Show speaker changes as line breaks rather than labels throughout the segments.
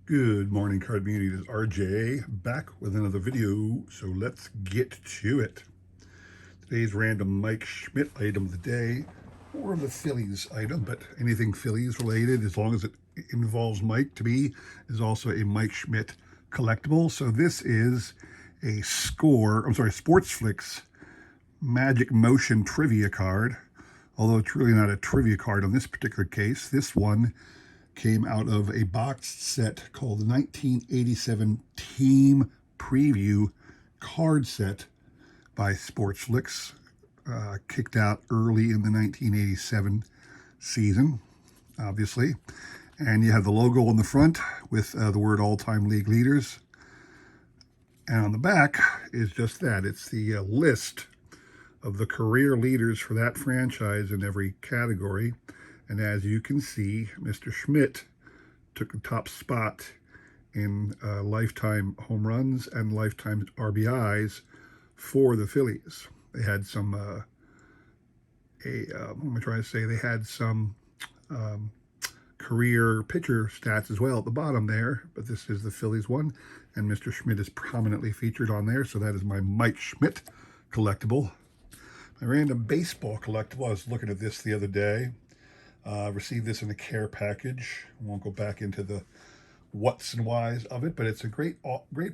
Good morning, Card Community. This is RJ back with another video, so let's get to it. Today's random Mike Schmidt item of the day, or the Phillies item, but anything Phillies related, as long as it involves Mike, to me, is also a Mike Schmidt collectible. So this is a SportsFlix Magic Motion Trivia card, although it's really not a trivia card on this particular case. This one came out of a boxed set called the 1987 Team Preview card set by SportsFlix, kicked out early in the 1987 season, obviously. And you have the logo on the front with the word all-time league leaders. And on the back is just that. It's the list of the career leaders for that franchise in every category. And as you can see, Mr. Schmidt took the top spot in lifetime home runs and lifetime RBIs for the Phillies. They had some, what am I trying to say? They had some career pitcher stats as well at the bottom there, but this is the Phillies one, and Mr. Schmidt is prominently featured on there, so that is my Mike Schmidt collectible. My random baseball collectible, I was looking at this the other day. Received this in a care package. I won't go back into the whats and whys of it, but it's a great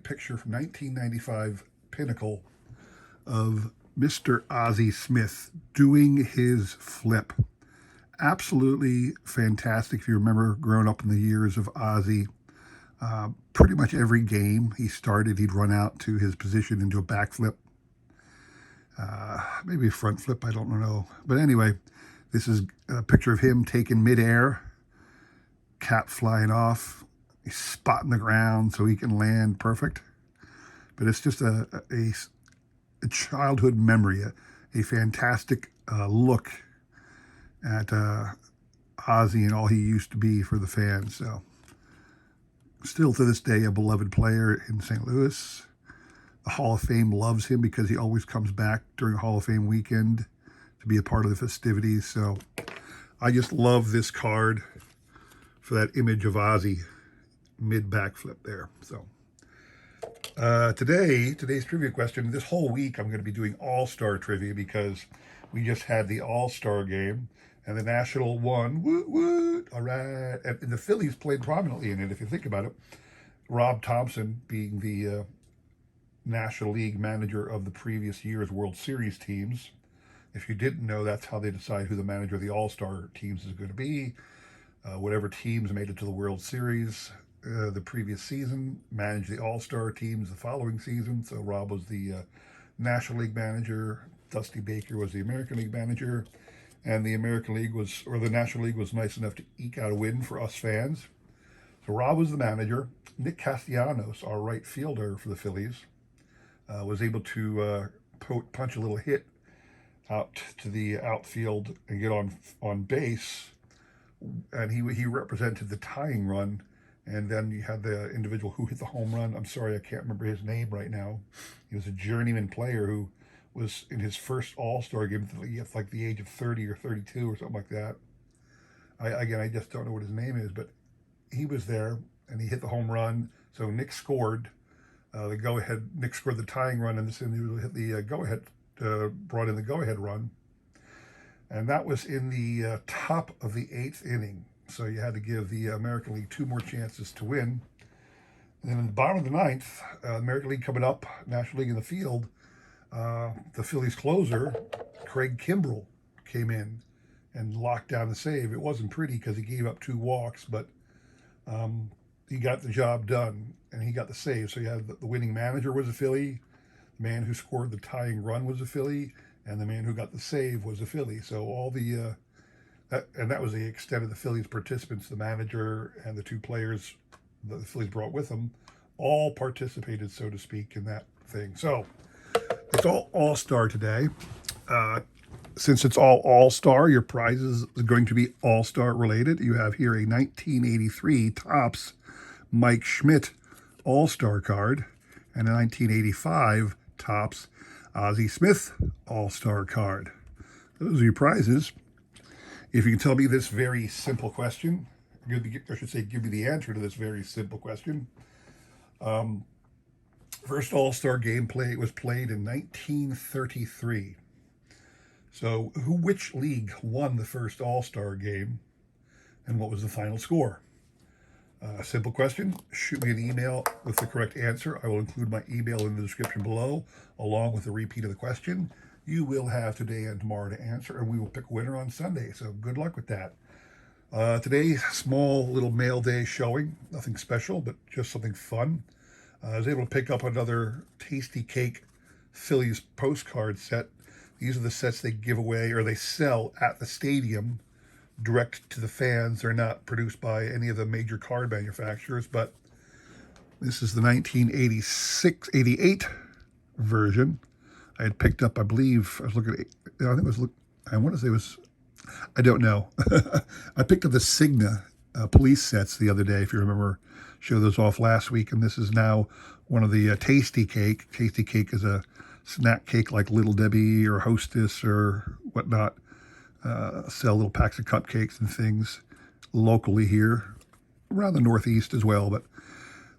picture from 1995 Pinnacle of Mr. Ozzie Smith doing his flip. Absolutely fantastic. If you remember growing up in the years of Ozzie, pretty much every game he started, he'd run out to his position and do a backflip. Maybe a front flip, I don't know. But anyway, this is a picture of him taken midair, cap flying off, he's spotting the ground so he can land perfect. But it's just a childhood memory, a fantastic look at Ozzie and all he used to be for the fans. So, still to this day, a beloved player in St. Louis. The Hall of Fame loves him because he always comes back during Hall of Fame weekend to be a part of the festivities. So I just love this card for that image of Ozzie mid backflip there. So today's trivia question, this whole week I'm going to be doing All-Star trivia because we just had the All-Star game and the National won. Woot, woot. All right. And the Phillies played prominently in it, if you think about it. Rob Thompson being the National League manager of the previous year's World Series teams. If you didn't know, that's how they decide who the manager of the All-Star teams is going to be. Whatever teams made it to the World Series the previous season managed the All-Star teams the following season. So Rob was the National League manager. Dusty Baker was the American League manager. And the American League was, or the National League was nice enough to eke out a win for us fans. So Rob was the manager. Nick Castellanos, our right fielder for the Phillies, was able to punch a little hit out to the outfield and get on base, and he represented the tying run. And then you had the individual who hit the home run. I'm sorry, I can't remember his name right now. He was a journeyman player who was in his first All-Star game at like the age of 30 or 32 or something like that. I just don't know what his name is, but he was there and he hit the home run. So Nick scored the go-ahead. Nick scored the tying run, and this individual hit the go-ahead. Brought in the go-ahead run, and that was in the top of the 8th inning. So you had to give the American League 2 more chances to win. And then in the bottom of the 9th, American League coming up, National League in the field, the Phillies closer, Craig Kimbrell, came in and locked down the save. It wasn't pretty because he gave up 2 walks, but he got the job done, and he got the save. So you had the winning manager was a Philly, the man who scored the tying run was a Philly, and the man who got the save was a Philly. So all the that was the extent of the Phillies participants. The manager and the 2 players that the Phillies brought with them all participated, so to speak, in that thing. So it's all-star today. Since it's all-star, your prize is going to be all-star related. You have here a 1983 Topps Mike Schmidt all-star card and a 1985 Topps Ozzie Smith all-star card. Those are your prizes. If you can tell me this very simple question, I should say, give you the answer to this very simple question. First All-Star game was played in 1933. So, which league won the first All-Star game, and what was the final score? Simple question. Shoot me an email with the correct answer. I will include my email in the description below, along with a repeat of the question. You will have today and tomorrow to answer, and we will pick a winner on Sunday. So good luck with that. Today's small little mail day showing. Nothing special, but just something fun. I was able to pick up another Tastykake Phillies postcard set. These are the sets they give away or they sell at the stadium direct to the fans. They're not produced by any of the major card manufacturers, but this is the 1986-88 version. I had picked up, I believe, I was looking at, I think it was, I want to say it was, I don't know. I picked up the Cigna police sets the other day, if you remember, showed those off last week, and this is now one of the Tastykake. Tastykake is a snack cake like Little Debbie or Hostess or whatnot. Sell little packs of cupcakes and things locally here, around the Northeast as well. But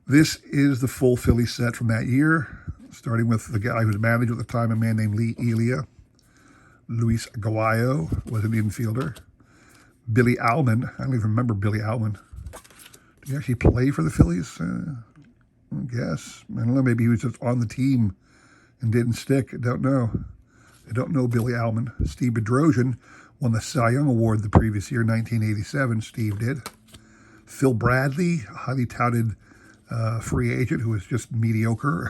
this is the full Philly set from that year, starting with the guy who was manager at the time, a man named Lee Elia. Luis Aguayo was an infielder. Billy Alman, I don't even remember Billy Alman. Did he actually play for the Phillies? I guess. I don't know, maybe he was just on the team and didn't stick. I don't know. I don't know Billy Alman. Steve Bedrosian won the Cy Young Award the previous year, 1987. Steve did. Phil Bradley, a highly touted free agent who was just mediocre.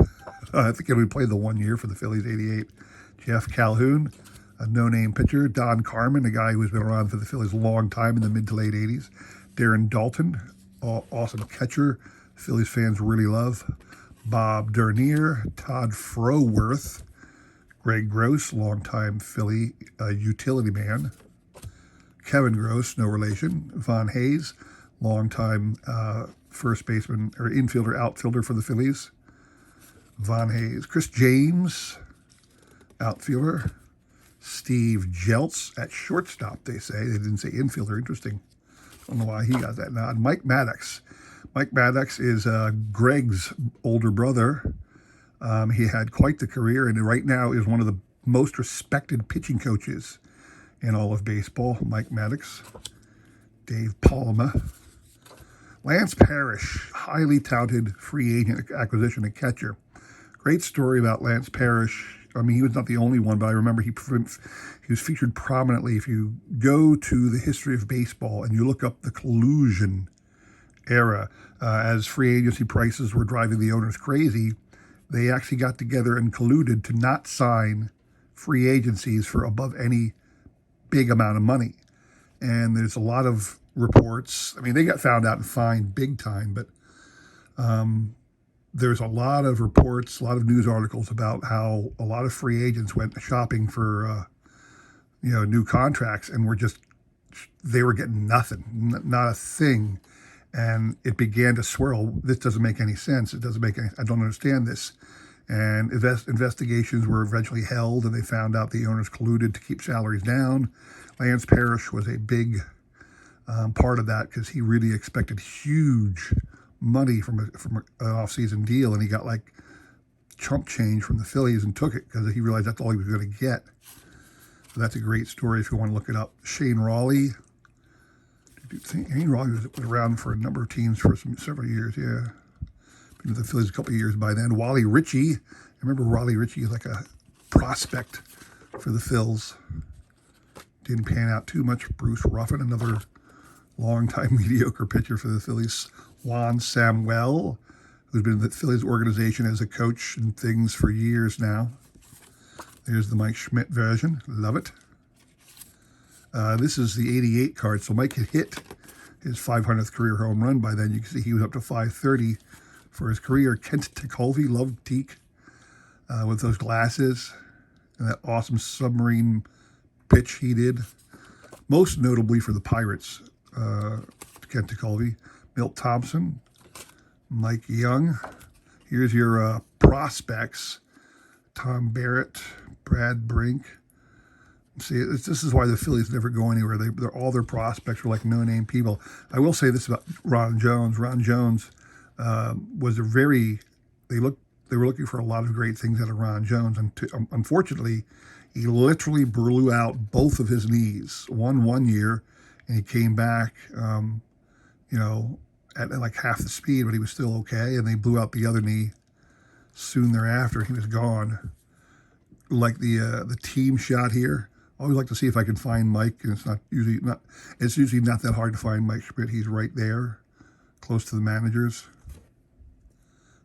I think he only played the 1 year for the Phillies, 88. Jeff Calhoun, a no-name pitcher. Don Carmen, a guy who's been around for the Phillies a long time in the mid to late 80s. Darren Daulton, awesome catcher. Phillies fans really love. Bob Dernier, Todd Froworth, Greg Gross, longtime Philly utility man. Kevin Gross, no relation. Von Hayes, longtime first baseman or infielder, outfielder for the Phillies. Von Hayes. Chris James, outfielder. Steve Jeltz at shortstop, they say. They didn't say infielder. Interesting. Don't know why he got that nod. Mike Maddox. Mike Maddox is Greg's older brother. He had quite the career, and right now is one of the most respected pitching coaches in all of baseball. Mike Maddox. Dave Palma. Lance Parrish, highly touted free agent acquisition, a catcher. Great story about Lance Parrish. I mean, he was not the only one, but I remember he was featured prominently. If you go to the history of baseball and you look up the collusion era, as free agency prices were driving the owners crazy, they actually got together and colluded to not sign free agencies for above any big amount of money. And there's a lot of reports. I mean, they got found out and fined big time, but there's a lot of reports, a lot of news articles about how a lot of free agents went shopping for, new contracts and they were getting nothing, not a thing. And it began to swirl. This doesn't make any sense. I don't understand this. And investigations were eventually held, and they found out the owners colluded to keep salaries down. Lance Parrish was a big part of that because he really expected huge money from an off-season deal, and he got like chump change from the Phillies and took it because he realized that's all he was going to get. So that's a great story if you want to look it up. Shane Rawley. Shane Rawley was around for a number of teams for several years, yeah. Been with the Phillies a couple of years by then. Wally Ritchie. I remember Wally Ritchie is like a prospect for the Phils. Didn't pan out too much. Bruce Ruffin, another longtime mediocre pitcher for the Phillies. Juan Samuel, who's been in the Phillies organization as a coach and things for years now. There's the Mike Schmidt version. Love it. This is the 88 card. So Mike had hit his 500th career home run by then. You can see he was up to 530 for his career. Kent Tekulve, loved Teak, with those glasses and that awesome submarine pitch he did. Most notably for the Pirates, Kent Tekulve. Milt Thompson, Mike Young. Here's your prospects. Tom Barrett, Brad Brink, See, this is why the Phillies never go anywhere. All their prospects are like no-name people. I will say this about Ron Jones. Ron Jones was a very they looked they were looking for a lot of great things out of Ron Jones, and unfortunately, he literally blew out both of his knees. One year, and he came back, you know, at like half the speed, but he was still okay. And they blew out the other knee soon thereafter. He was gone. Like the team shot here. I always like to see if I can find Mike, and it's usually not that hard to find Mike Schmidt. He's right there, close to the managers.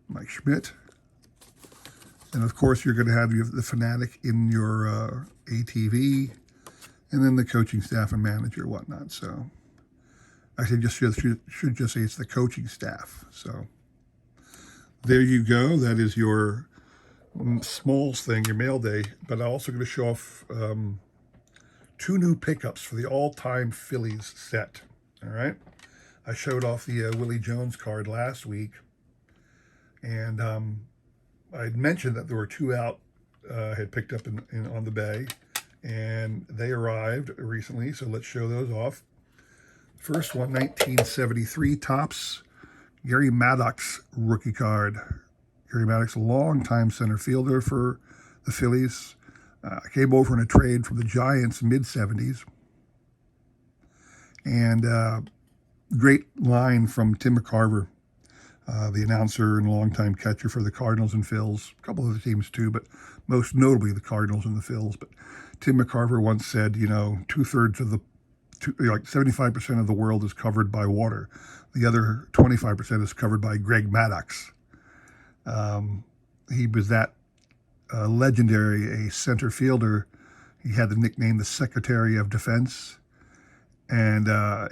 Mike Schmidt. And of course, you're going to have the fanatic in your ATV, and then the coaching staff and manager, whatnot. So I should just say it's the coaching staff. So there you go. That is your Smalls thing, your mail day. But I'm also going to show off 2 new pickups for the all-time Phillies set. All right. I showed off the Willie Jones card last week, and I'd mentioned that there were 2 out had picked up on the bay, and they arrived recently. So let's show those off. First one, 1973 Topps Gary Maddox rookie card. Gary Maddox, a long-time center fielder for the Phillies. Came over in a trade from the Giants mid-'70s. And great line from Tim McCarver, the announcer and longtime catcher for the Cardinals and Phils. A couple of other teams too, but most notably the Cardinals and the Phils. But Tim McCarver once said, you know, 2/3 of like 75% of the world is covered by water. The other 25% is covered by Greg Maddux. He was that legendary, a center fielder. He had the nickname the Secretary of Defense. And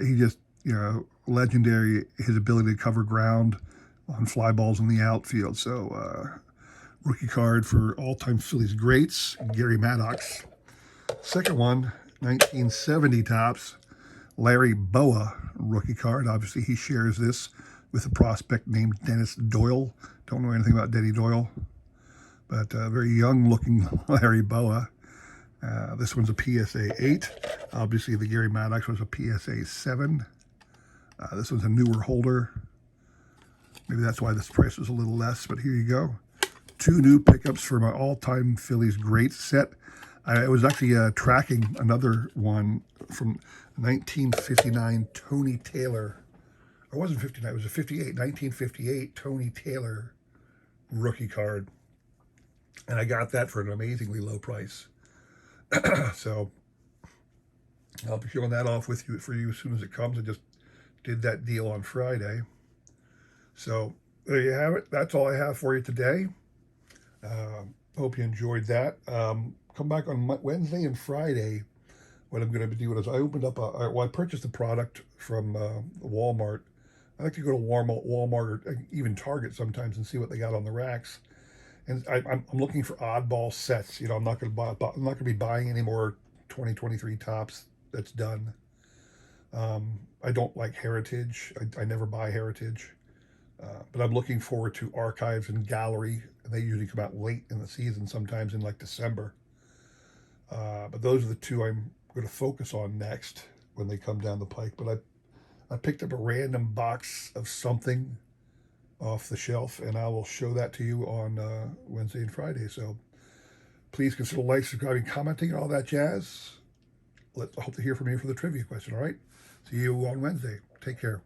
he just, you know, legendary, his ability to cover ground on fly balls in the outfield. So rookie card for all-time Phillies greats, Gary Maddox. Second one, 1970 Topps Larry Bowa rookie card. Obviously, he shares this with a prospect named Dennis Doyle. Don't know anything about Denny Doyle, but very young-looking Larry Bowa. This one's a PSA 8. Obviously, the Gary Maddox was a PSA 7. This one's a newer holder. Maybe that's why this price was a little less, but here you go. 2 new pickups for my all-time Phillies great set. I was actually tracking another one from 1959 Tony Taylor. It wasn't 59, it was a 58, 1958 Tony Taylor rookie card. And I got that for an amazingly low price. So I'll be showing that off for you as soon as it comes. I just did that deal on Friday. So there you have it. That's all I have for you today. Hope you enjoyed that. Come back on Wednesday and Friday. What I'm going to be doing is I purchased a product from Walmart. I like to go to Walmart or even Target sometimes and see what they got on the racks. And I'm looking for oddball sets. You know, I'm not going to be buying any more 2023 Topps. That's done. I don't like Heritage. I never buy Heritage. But I'm looking forward to Archives and Gallery. They usually come out late in the season, sometimes in like December. But those are the 2 I'm going to focus on next when they come down the pike. But I picked up a random box of something off the shelf, and I will show that to you on Wednesday and Friday. So please consider liking, subscribing, commenting, and all that jazz. I hope to hear from you for the trivia question, all right? See you on Wednesday. Take care.